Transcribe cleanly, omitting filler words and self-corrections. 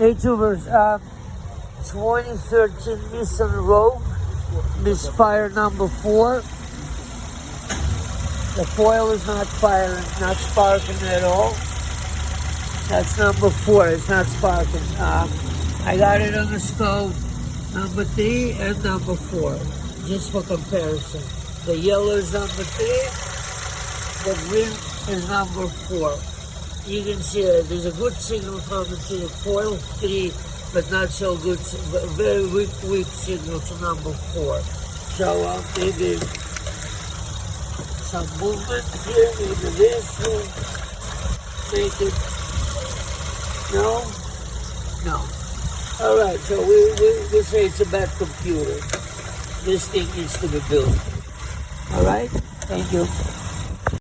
Hey tubers, 2013 Nissan Rogue, misfire number 4. The coil is not firing, not sparking at all. That's number 4, it's not sparking. I got it on the stove, number 3 and number 4, just for comparison. The yellow is number 3, the green is number 4. You can see that there's a good signal coming to the coil 3, but not so good, very weak signal to number 4. So maybe some movement here, maybe this will make it. No? No. All right, so we say it's a bad computer. This thing needs to be built. All right? Thank you.